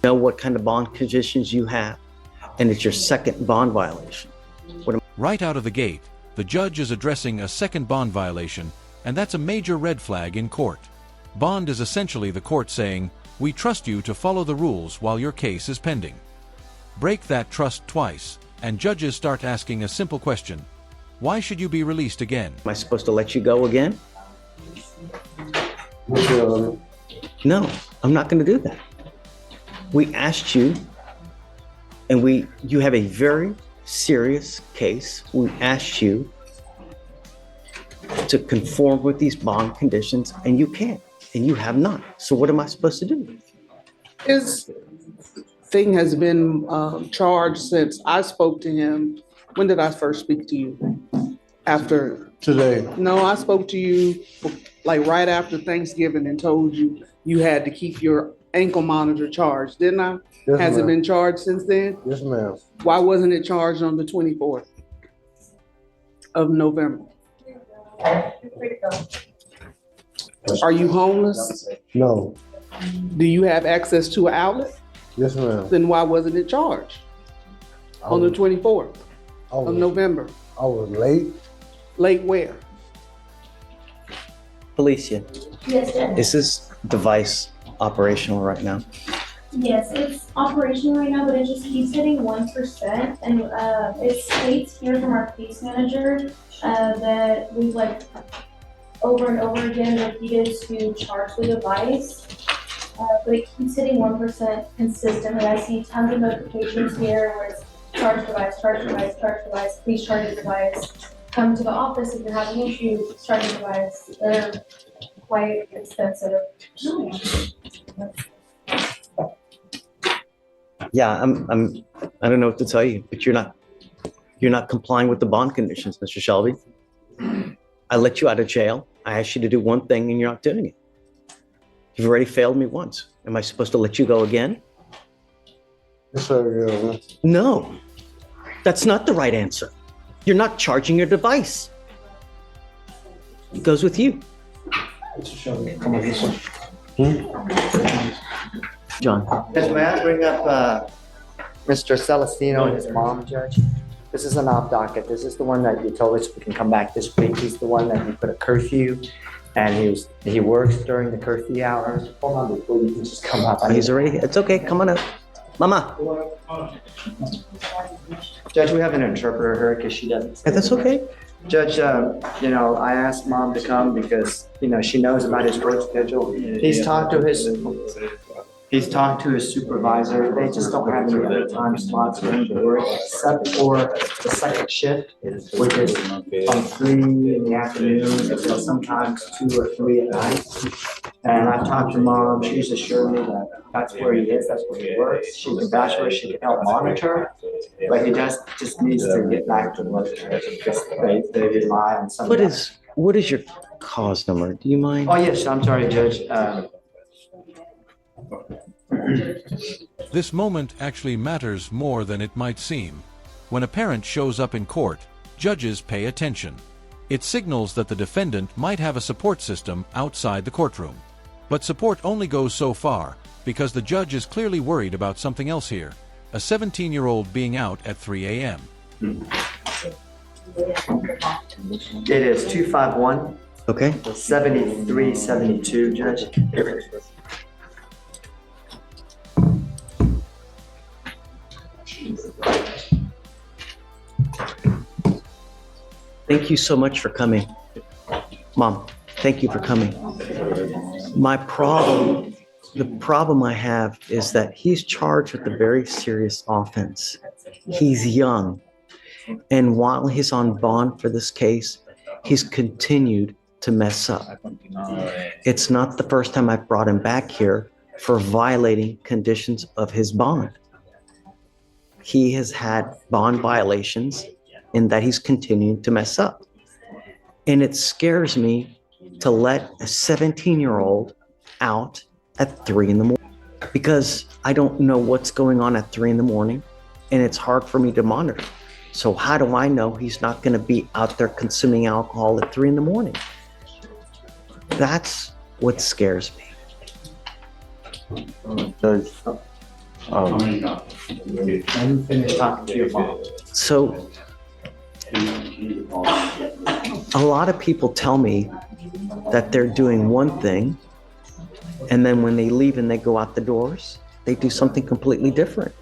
Know what kind of bond conditions you have, and it's your second bond violation. Right out of the gate, the judge is addressing a second bond violation, and that's a major red flag in court. Bond is essentially the court saying, "We trust you to follow the rules while your case is pending." Break that trust twice, and judges start asking a simple question: why should you be released again? Am I supposed to let you go again? No, I'm not going to do that. We asked you, and you have a very serious case. We asked you to conform with these bond conditions, and you can't, and you have not. So what am I supposed to do? His thing has been charged since I spoke to him. When did I first speak to you? After Today. No, I spoke to you like right after Thanksgiving and told you you had to keep your ankle monitor charged, didn't I? Yes, Has it ma'am. been charged since then? Yes, ma'am. Why wasn't it charged on the 24th of November? Are you homeless? No. Do you have access to an outlet? Yes, ma'am. Then why wasn't it charged on the 24th of November? I was late. Late where? Felicia, Yes, Judge. is this device operational right now? Yes, it's operational right now, but it just keeps hitting 1%. And it states here from our case manager that we've over and over again repeated to charge the device. But it keeps hitting 1% consistently. I see tons of notifications here where it's charge device, charge device, charge device, please charge the device. Come to the office if you're having issues, charge the device. They're quite expensive. Yeah, I don't know what to tell you, but you're not complying with the bond conditions, Mr. Shelby. I let you out of jail. I asked you to do one thing and you're not doing it. You've already failed me once. Am I supposed to let you go again? Yes, sir. Yeah. No, that's not the right answer. You're not charging your device. It goes with you. Come on, this one. John. Judge, may I bring up Mr. Celestino and his mom, Judge? This is an off docket. This is the one that you told us we can come back this week. He's the one that you put a curfew, and he works during the curfew hours. Hold on before you can just come up. He's already, it's okay, come on up. Mama. Judge, we have an interpreter here because she doesn't. Yeah, that's okay. Judge, I asked Mom to come because, she knows about his work schedule. He's talked to his supervisor. They just don't have any other time slots for him to work except for the second shift, which is from 3 in the afternoon until sometimes 2 or 3 at night. And I've talked to Mom. She's assured me that that's where he is. That's where he works. She can vouch for it. She can help monitor. But he just needs to get back to work because they rely on some. What is your cause number? Do you mind? Oh, yes. I'm sorry, Judge. This moment actually matters more than it might seem. When a parent shows up in court, judges pay attention. It signals that the defendant might have a support system outside the courtroom. But support only goes so far, because the judge is clearly worried about something else here, a 17-year-old being out at 3 a.m. It is 251. Okay. 7372, Judge. Thank you so much for coming. Mom, thank you for coming. The problem I have is that he's charged with a very serious offense. He's young. And while he's on bond for this case, he's continued to mess up. It's not the first time I've brought him back here for violating conditions of his bond. He has had bond violations in that he's continuing to mess up. And it scares me to let a 17-year-old out at 3 in the morning because I don't know what's going on at 3 in the morning and it's hard for me to monitor. So how do I know he's not going to be out there consuming alcohol at 3 in the morning? That's what scares me. Let me finish talking to your mom. So a lot of people tell me that they're doing one thing, and then when they leave and they go out the doors, they do something completely different.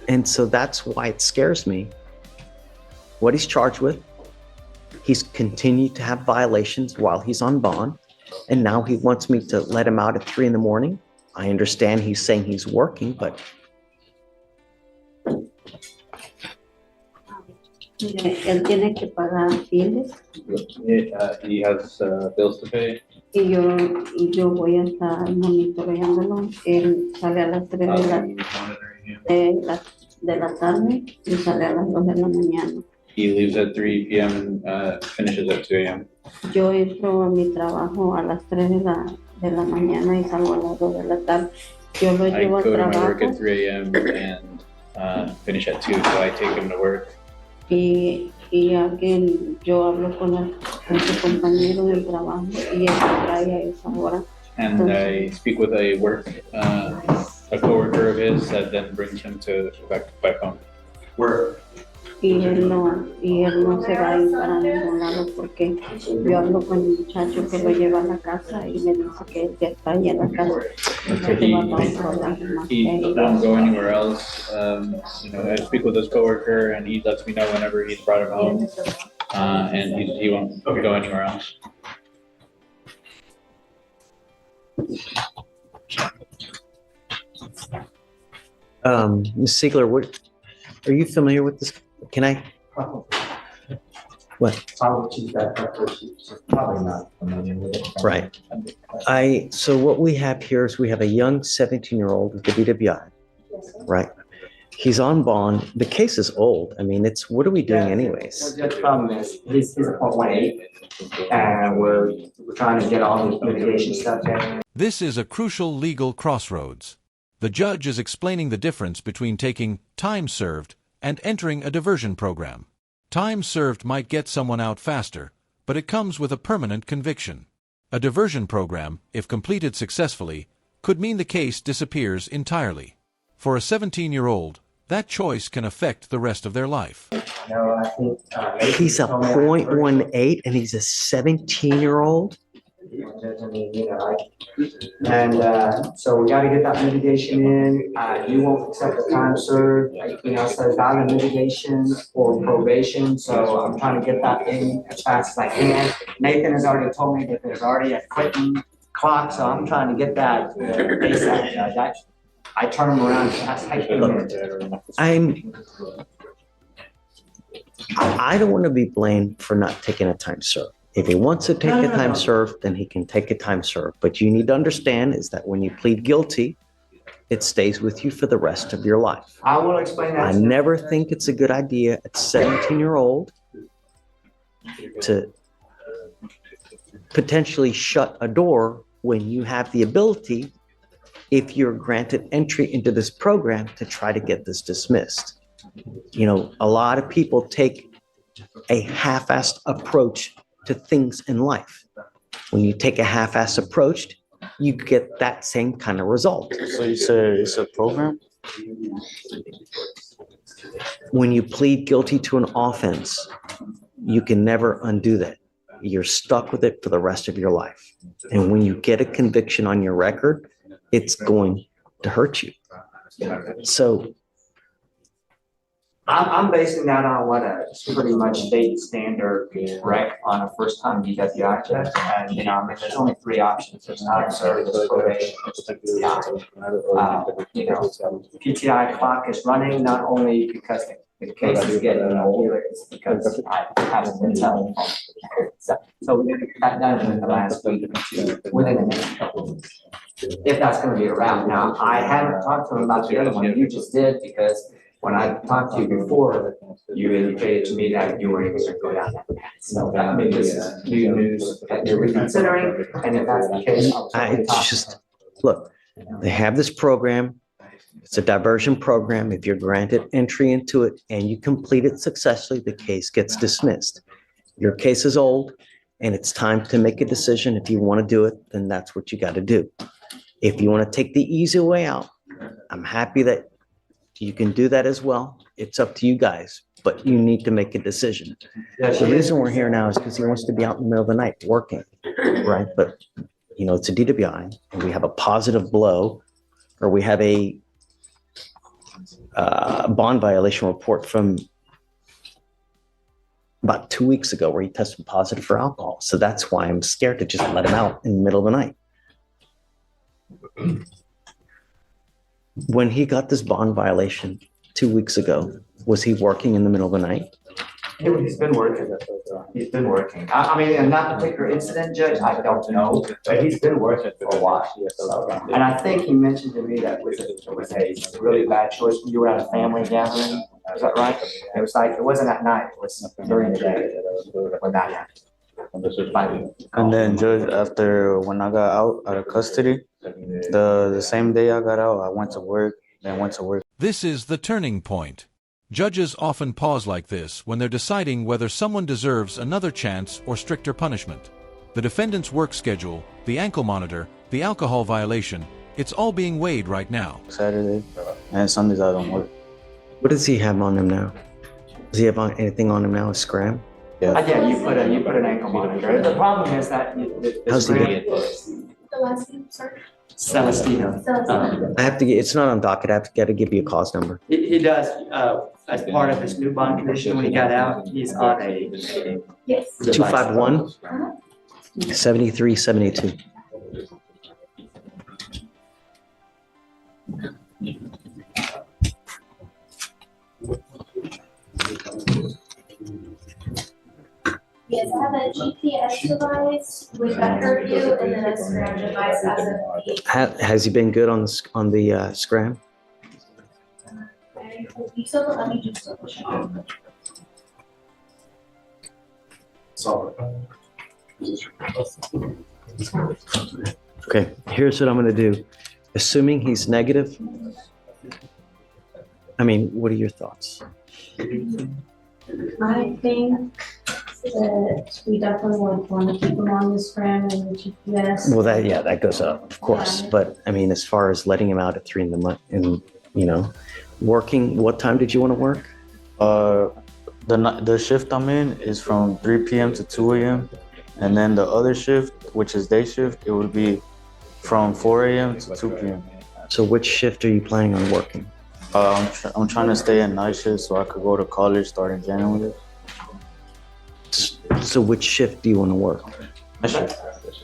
And so that's why it scares me. What he's charged with, he's continued to have violations while he's on bond, and now he wants me to let him out at 3 a.m. I understand he's saying he's working, but Mire, él tiene que pagar biles He has bills to pay. y yo voy a estar monitoreándolo. Él sale a las 3 I'll be monitoring him. de la tarde y sale a las 2 de la mañana. He leaves at 3 p.m. and finishes at 2 a.m. Yo entro a mi trabajo a las 3 de la mañana y salgo a las 2 de la tarde. Yo lo I llevo al go to my work trabajo at 3 a.m. and finish at 2, so I take him to work. y yo hablo con su compañero del trabajo y él me trae a esa hora. And I speak with a coworker of his that then brings him back home. Y él no se va a ir para ningún lado porque yo hablo con el muchacho que lo lleva a la casa y me dice que él ya está ahí en la casa. Entonces se va a dar un problema más que He ir. won't go anywhere else. I speak with his coworker, and he lets me know whenever he's brought him home, and he won't go anywhere else. Ms. Siegler, are you familiar with this? Can I? What? Probably not familiar with it. Right. So what we have here is we have a young 17-year-old with the DWI, right? He's on bond. The case is old. I mean, what are we doing anyways? The problem is, he's a .18, and we're trying to get all this mitigation stuff in. This is a crucial legal crossroads. The judge is explaining the difference between taking time served and entering a diversion program. Time served might get someone out faster, but it comes with a permanent conviction. A diversion program, if completed successfully, could mean the case disappears entirely. For a 17-year-old, that choice can affect the rest of their life. I think, He's a .18 and he's a 17-year-old? So we gotta get that mitigation in. You won't accept the time served, so valid mitigation or probation, so I'm trying to get that in as fast as I can. Nathan has already told me that there's already a quitting clock, so I'm trying to get that ASAP. I turn them around as fast as I can. I don't want to be blamed for not taking a time served. If he wants to take a time served, then he can take a time served. But you need to understand is that when you plead guilty, it stays with you for the rest of your life. I will explain that. I never think it's a good idea at 17-year-old to potentially shut a door when you have the ability, if you're granted entry into this program, to try to get this dismissed. A lot of people take a half-assed approach to things in life. When you take a half-assed approach, you get that same kind of result. So you say it's a program? When you plead guilty to an offense, you can never undo that. You're stuck with it for the rest of your life. And when you get a conviction on your record, it's going to hurt you. So I'm basing that on what a pretty much state standard rec on a first-time DWI check. And, there's only 3 options. There's time served, there's probation, PTI clock is running not only because the case is getting older, it's because I haven't been telling them. So we did that done in the last week, within the next couple of weeks. If that's gonna be around. Now, I haven't talked to him about the other one. You just did, because when I talked to you before, you indicated to me that you were able to go down that path. So that maybe this is new news that you're reconsidering, and if that's the case, it's just, look, they have this program. It's a diversion program. If you're granted entry into it and you complete it successfully, the case gets dismissed. Your case is old and it's time to make a decision. If you want to do it, then that's what you got to do. If you want to take the easy way out, I'm happy that you can do that as well. It's up to you guys, but you need to make a decision. The reason we're here now is because he wants to be out in the middle of the night working, right? But, you know, it's a DWI and we have a positive blow, or we have a bond violation report from about 2 weeks ago where he tested positive for alcohol. So that's why I'm scared to just let him out in the middle of the night. When he got this bond violation 2 weeks ago, was he working in the middle of the night? He's been working. He's been working. I mean, in that particular incident, Judge, I don't know, but he's been working for a while. So, and I think he mentioned to me that it was a really bad choice when you were at a family gathering. Is that right? It was like, it wasn't at night, it was during the day when that happened. And then Judge, after when I got out of custody, the same day I got out, I went to work, then went to work. This is the turning point. Judges often pause like this when they're deciding whether someone deserves another chance or stricter punishment. The defendant's work schedule, the ankle monitor, the alcohol violation, it's all being weighed right now. Saturday and Sundays I don't work. What does he have on him now? Does he have anything on him now? A scram? Yeah. Yeah, you put an ankle monitor. The problem is that How's he doing? The last name, sorry. Celestino. Celestino. I have to get, it's not on docket. I have to get to give you a cause number. He does, as part of his new bond condition, when he got out, he's on a. Yes. 251 7372. Yes, I have a GPS device with a curfew and then a scram device as of the. Has he been good on the scram? I believe so, but let me just double check. Okay, here's what I'm gonna do. Assuming he's negative, I mean, what are your thoughts? I think that we definitely would want to keep them on the scram and the GPS. Well, that goes up, of course. Yeah. But I mean, as far as letting him out at 3 in the month and, you know, working, what time did you want to work? The shift I'm in is from 3 p.m. to 2 a.m. And then the other shift, which is day shift, it would be from 4 a.m. to 2 p.m. So which shift are you planning on working? I'm trying to stay in night shift so I could go to college starting January. So which shift do you want to work? Night shift.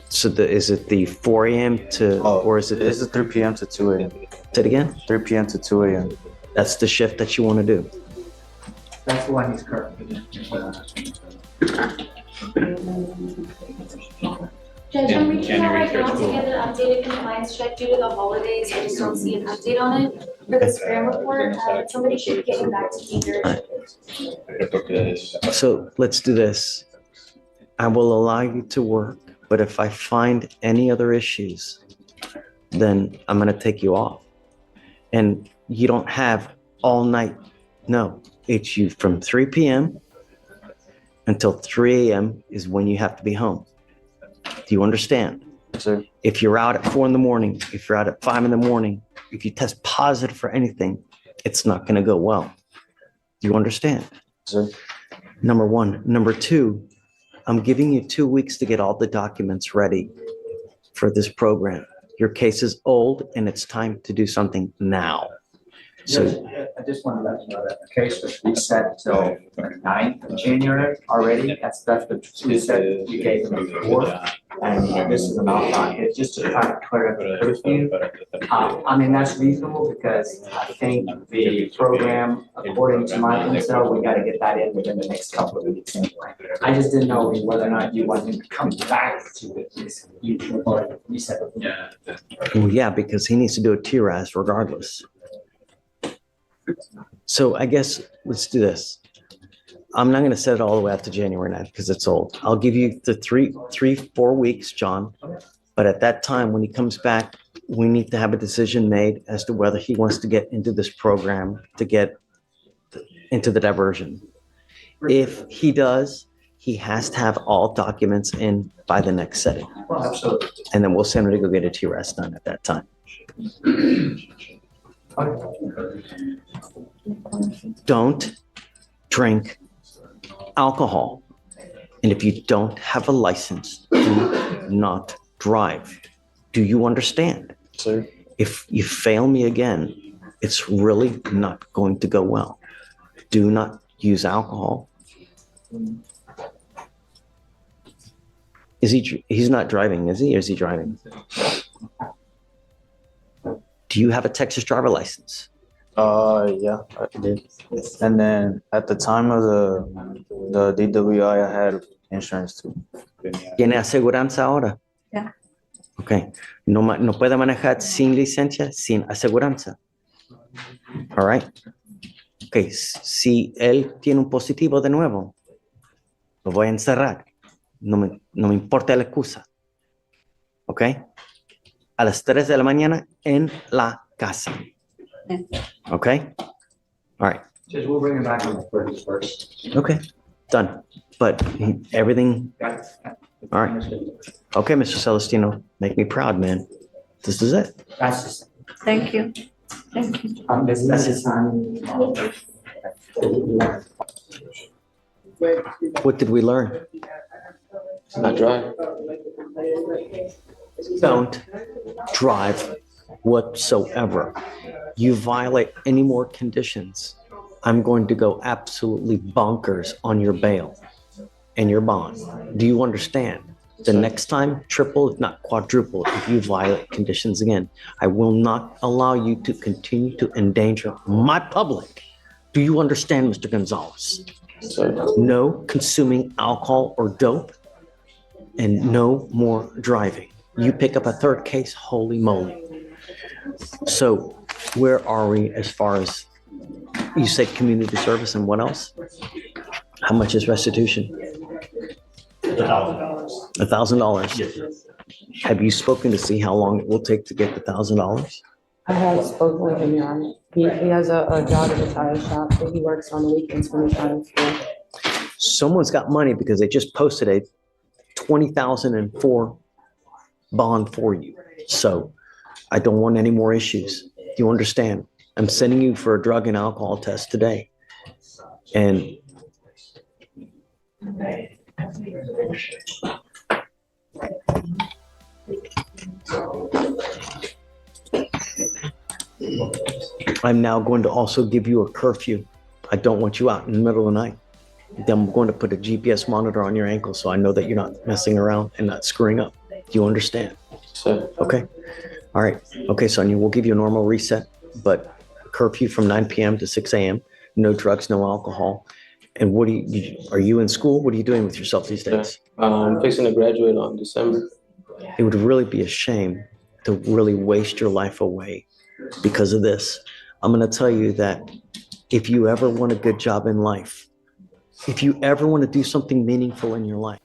So is it the 4 a.m. to, or is it This is 3 p.m. to 2 a.m. say it again? 3 p.m. to 2 a.m. That's the shift that you want to do. That's the one he's currently. Judge, I'm In reaching out right January now to 13th. get an updated compliance check due to the holidays. I just don't see an update on it. For the scram report, somebody should get it back to me very shortly. So let's do this. I will allow you to work, but if I find any other issues, then I'm going to take you off. And you don't have all night. No, it's you from 3 p.m. until 3 a.m. is when you have to be home. Do you understand? Sir. If you're out at 4 in the morning, if you're out at 5 in the morning, if you test positive for anything, it's not going to go well. Do you understand? Sir. Number one. Number two, I'm giving you 2 weeks to get all the documents ready for this program. Your case is old and it's time to do something now. So I just want to let you know that the case was reset till the 9th of January already. That's the reset we gave them before. And this is an outline. It's just to try to clear up the curfew. I mean, that's reasonable because I think the program, according to my intel, we got to get that in within the next couple of weeks anyway. I just didn't know whether or not you wanted to come back to it. Or reset it. well, yeah, because he needs to do a TRAS regardless. So I guess let's do this. I'm not going to set it all the way out to January 9th because it's old. I'll give you the 4 weeks, John. But at that time, when he comes back, we need to have a decision made as to whether he wants to get into this program to get into the diversion. If he does, he has to have all documents in by the next setting. Well, absolutely. And then we'll send him to go get a TRAS done at that time. Don't drink alcohol. And if you don't have a license, do not drive. Do you understand? Sir. If you fail me again, it's really not going to go well. Do not use alcohol. He's not driving, is he? Or is he driving? Do you have a Texas driver license? Yeah, I did. And then at the time of the DWI, I had insurance too. ¿Tiene aseguranza ahora? Ya. Ok. No puede manejar sin licencia, sin aseguranza. All right. Ok. Si él tiene un positivo de nuevo, lo voy a encerrar. No me importa la excusa. Ok. A las 3 de la mañana en la casa. Okay? All right. Judge, we'll bring him back on the 31st. Okay. Done. But everything. All right. Okay, Mr. Celestino. Make me proud, man. This is it. That's just, Thank you. Thank you. that's his time. What did we learn? Not drive. Don't drive whatsoever. You violate any more conditions, I'm going to go absolutely bonkers on your bail and your bond. Do you understand? The next time, triple, if not quadruple, if you violate conditions again, I will not allow you to continue to endanger my public. Do you understand, Mr. Gonzalez? Sir. No consuming alcohol or dope, and no more driving. You pick up a third case, holy moly. So where are we as far as, you said community service and what else? How much is restitution? $1,000. Have you spoken to see how long it will take to get the $1,000? I have spoken with him, Your Honor. He has a job at a tire shop that he works on the weekends when he's not in school. Someone's got money because they just posted a $20,004 bond for you. So I don't want any more issues. Do you understand? I'm sending you for a drug and alcohol test today. And I'm now going to also give you a curfew. I don't want you out in the middle of the night. Then I'm going to put a GPS monitor on your ankle so I know that you're not messing around and not screwing up. Do you understand? Sir. Okay. All right. Okay, Sonia, we'll give you a normal reset, but curfew from 9 p.m. to 6 a.m. No drugs, no alcohol. And what are you in school? What are you doing with yourself these days? I'm fixing to graduate on December. It would really be a shame to really waste your life away because of this. I'm going to tell you that if you ever want a good job in life, if you ever want to do something meaningful in your life.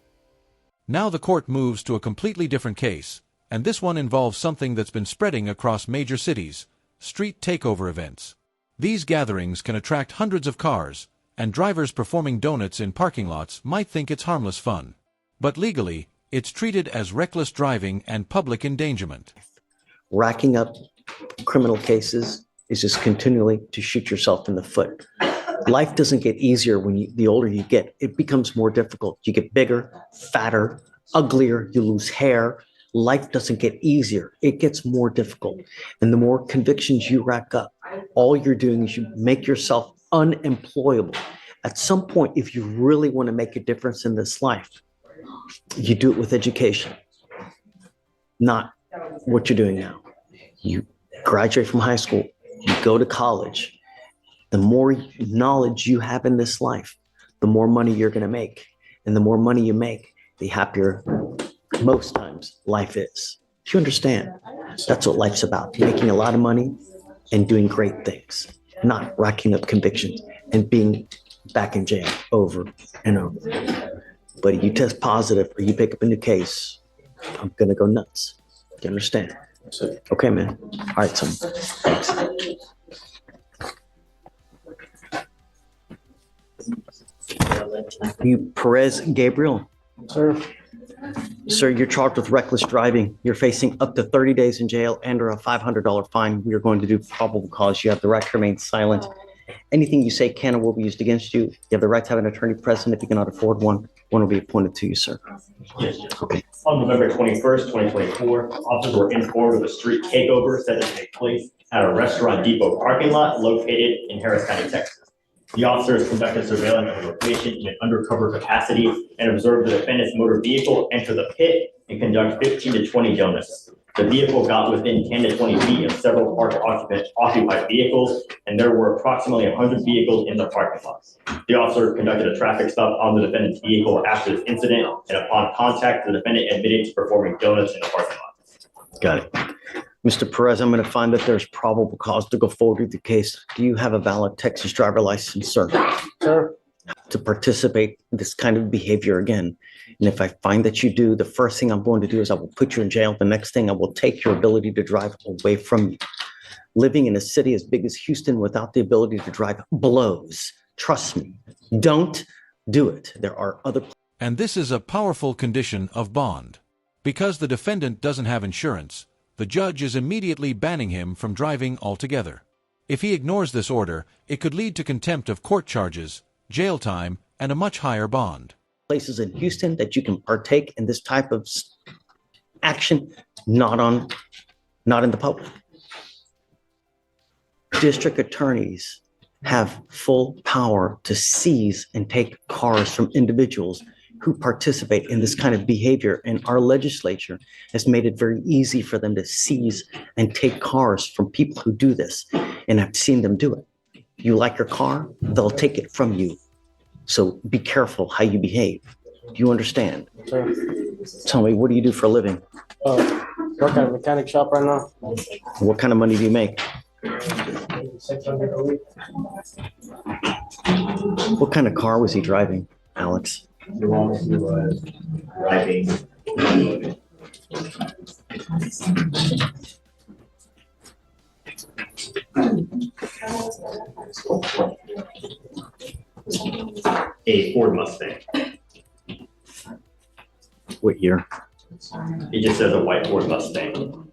Now the court moves to a completely different case, and this one involves something that's been spreading across major cities: street takeover events. These gatherings can attract hundreds of cars, and drivers performing donuts in parking lots might think it's harmless fun. But legally, it's treated as reckless driving and public endangerment. Racking up criminal cases is just continually to shoot yourself in the foot. Life doesn't get easier when the older you get. It becomes more difficult. You get bigger, fatter, uglier, you lose hair. Life doesn't get easier. It gets more difficult. And the more convictions you rack up, all you're doing is you make yourself unemployable. At some point, if you really want to make a difference in this life, you do it with education, not what you're doing now. You graduate from high school, you go to college. The more knowledge you have in this life, the more money you're going to make. And the more money you make, the happier most times life is. Do you understand? That's what life's about, making a lot of money and doing great things, not racking up convictions and being back in jail over and over. But if you test positive or you pick up a new case, I'm going to go nuts. Do you understand? Okay, man. All right, son. Thanks. You Perez Gabriel. Sir. Sir, you're charged with reckless driving. You're facing up to 30 days in jail and or a $500 fine. We are going to do probable cause. You have the right to remain silent. Anything you say can or will be used against you. You have the right to have an attorney present. If you cannot afford one, one will be appointed to you, sir. Yes, sir. On November 21st, 2024, officers were informed of a street takeover set to take place at a restaurant depot parking lot located in Harris County, Texas. The officers conducted surveillance of the location in an undercover capacity and observed the defendant's motor vehicle enter the pit and conduct 15 to 20 donuts. The vehicle got within 10 to 20 feet of several parked occupied vehicles, and there were approximately 100 vehicles in the parking lots. The officer conducted a traffic stop on the defendant's vehicle after this incident, and upon contact, the defendant admitted to performing donuts in the parking lot. Got it. Mr. Perez, I'm going to find that there's probable cause to go forward with the case. Do you have a valid Texas driver license, sir? Sir, To participate in this kind of behavior again. And if I find that you do, the first thing I'm going to do is I will put you in jail. The next thing I will take your ability to drive away from you. Living in a city as big as Houston without the ability to drive blows. Trust me. Don't do it. There are other. And this is a powerful condition of bond. Because the defendant doesn't have insurance, the judge is immediately banning him from driving altogether. If he ignores this order, it could lead to contempt of court charges, jail time, and a much higher bond. Places in Houston that you can partake in this type of action, not in the public. District attorneys have full power to seize and take cars from individuals who participate in this kind of behavior. And our legislature has made it very easy for them to seize and take cars from people who do this. And I've seen them do it. You like your car, they'll take it from you. So be careful how you behave. Do you understand? sir. Tell me, what do you do for a living? Work at a mechanic shop right now. What kind of money do you make? 600 a week. What kind of car was he driving, Alex? The one who was driving. A Ford Mustang. What year? It just says a white Ford Mustang.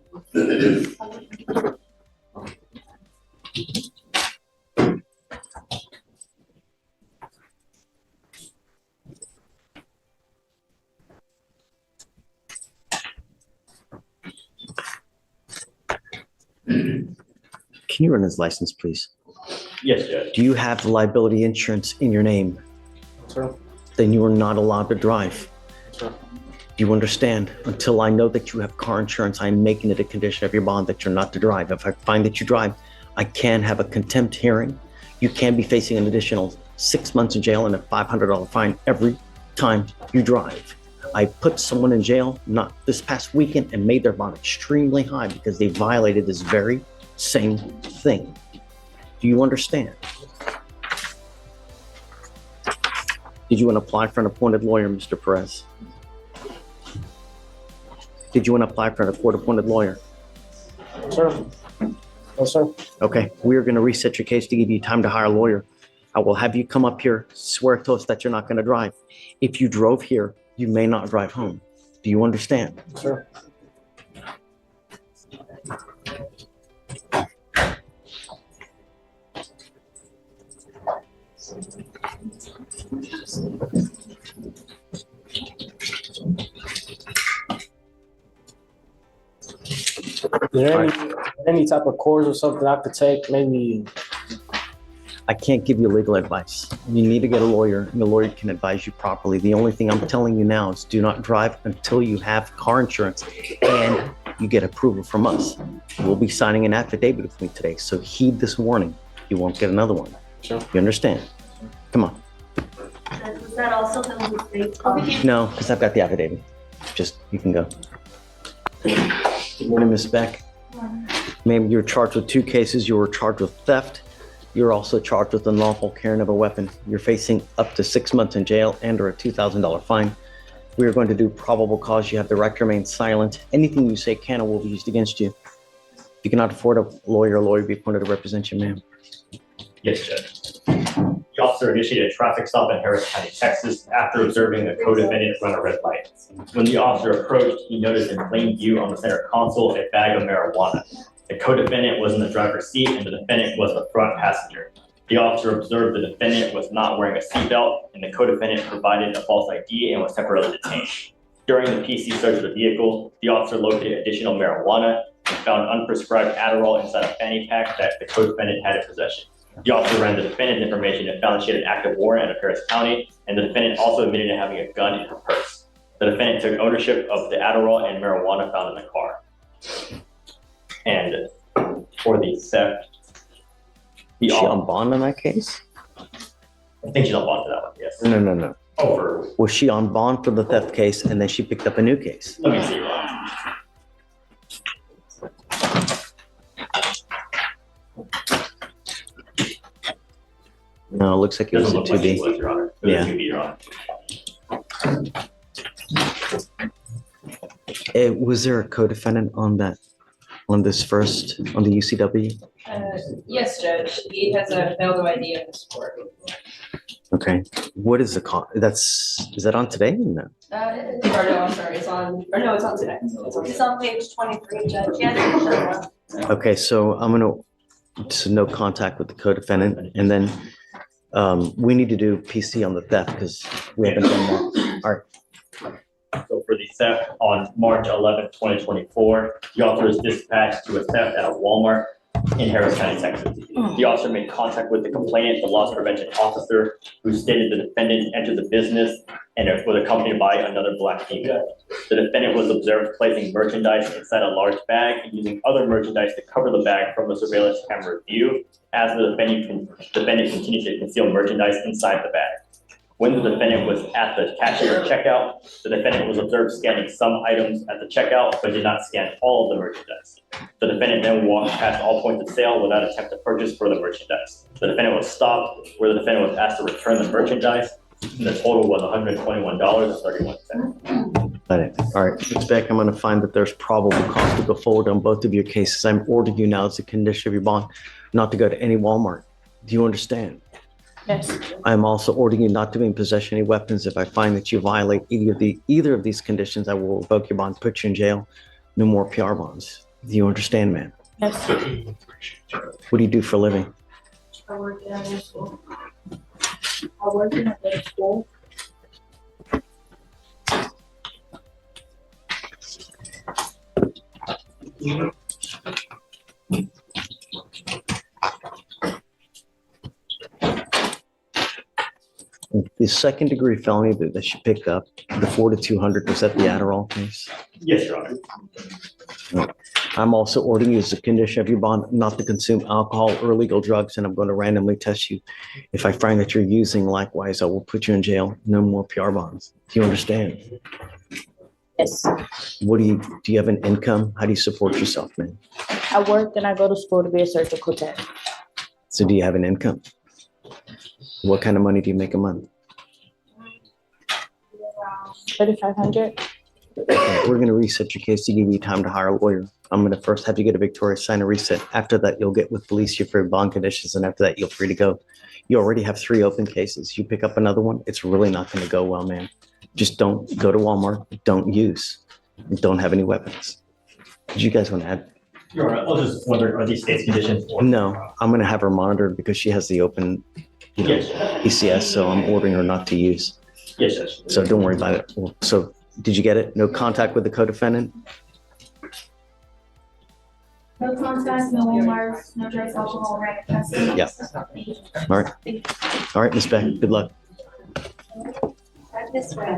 Can you run his license, please? Yes, Judge. Do you have liability insurance in your name? Sir, Then you are not allowed to drive. sir. Do you understand? Until I know that you have car insurance, I'm making it a condition of your bond that you're not to drive. If I find that you drive, I can have a contempt hearing. You can be facing an additional 6 months in jail and a $500 fine every time you drive. I put someone in jail, not this past weekend, and made their bond extremely high because they violated this very same thing. Do you understand? Did you want to apply for an appointed lawyer, Mr. Perez? Did you want to apply for a court-appointed lawyer? Sir. Yes, sir. Okay, we are going to reset your case to give you time to hire a lawyer. I will have you come up here, swear to us that you're not going to drive. If you drove here, you may not drive home. Do you understand? Sir. Is there any type of course or something I could take? Maybe. I can't give you legal advice. You need to get a lawyer, and the lawyer can advise you properly. The only thing I'm telling you now is do not drive until you have car insurance and you get approval from us. We'll be signing an affidavit with me today, so heed this warning. You won't get another one. Sure. You understand? Come on. Was that also the state? No, because I've got the affidavit. Just, you can go. Good morning, Ms. Beck. Ma'am, you're charged with 2 cases. You were charged with theft. You're also charged with unlawful carrying of a weapon. You're facing up to 6 months in jail and or a $2,000 fine. We are going to do probable cause. You have the right to remain silent. Anything you say can or will be used against you. If you cannot afford a lawyer will be appointed to represent you, ma'am. Yes, Judge. The officer officer initiated a traffic stop in Harris County, Texas, after observing a co-defendant run a red light. When the officer approached, he noticed in plain view on the center console a bag of marijuana. The co-defendant was in the driver's seat and the defendant was the front passenger. The officer observed the defendant was not wearing a seatbelt and the co-defendant provided a false ID and was temporarily detained. During the PC search of the vehicle, the officer located additional marijuana and found unprescribed Adderall inside a fanny pack that the co-defendant had in possession. The officer ran the defendant's information and found that she had an active warrant out of Harris County, and the defendant also admitted to having a gun in her purse. The defendant took ownership of the Adderall and marijuana found in the car. And for the theft, Is she on bond in that case? I think she's on bond for that one, yes. No. Oh, for, Was she on bond for the theft case and then she picked up a new case? let me see. No, it looks like it was Doesn't a look like she 2B. was, Your Honor. It was Yeah. a 2B, Your Honor. Was there a co-defendant on that, on this first, on the UCW? Yes, Judge, he has a valid ID in his court. Okay, what is the is that on today? No. Or no, I'm sorry, it's on today. It's on page 23, Judge. Yes. Okay, so no contact with the co-defendant, and then we need to do PC on the theft because we haven't done that. All right. So for the theft on March 11th, 2024, the officer was dispatched to a theft at a Walmart in Harris County, Texas. The officer made contact with the complainant, the loss prevention officer, who stated the defendant entered the business and was accompanied by another black female. The defendant was observed placing merchandise inside a large bag and using other merchandise to cover the bag from the surveillance camera view as the defendant continued to conceal merchandise inside the bag. When the defendant was at the cashier checkout, the defendant was observed scanning some items at the checkout, but did not scan all of the merchandise. The defendant then walked past all points of sale without attempt to purchase further merchandise. The defendant was stopped, where the defendant was asked to return the merchandise, and the total was $121.31. Got it. All right, Ms. Beck, I'm gonna find that there's probable cause to go forward on both of your cases. I'm ordering you now as a condition of your bond not to go to any Walmart. Do you understand? Yes. I'm also ordering you not to be in possession of any weapons. If I find that you violate either of these conditions, I will revoke your bond, put you in jail. No more PR bonds. Do you understand, ma'am? Yes. What do you do for a living? I work in a school. I work in a school. The second degree felony that she picked up, the 4 to 200, was that the Adderall case? Yes, Your Honor. I'm also ordering you as a condition of your bond not to consume alcohol or illegal drugs, and I'm going to randomly test you. If I find that you're using likewise, I will put you in jail. No more PR bonds. Do you understand? Yes. Do you have an income? How do you support yourself, man? I work and I go to school to be a surgical tech. So do you have an income? What kind of money do you make a month? 3,500. Okay, we're going to reset your case to give you time to hire a lawyer. I'm going to first have you get a Victoria sign a reset. After that, you'll get with police your free bond conditions, and after that, you're free to go. You already have 3 open cases. You pick up another one, it's really not going to go well, man. Just don't go to Walmart. Don't use. Don't have any weapons. Did you guys want to add? Your Honor, I was just wondering, are these state's conditions? No, I'm going to have her monitored because she has the open, Yes. ECS, so I'm ordering her not to use. Yes, Judge. So don't worry about it. So did you get it? No contact with the co-defendant? No contact, no Walmarts, no drugs, alcohol, right? Yeah. All right. All right, Ms. Beck, good luck. This way.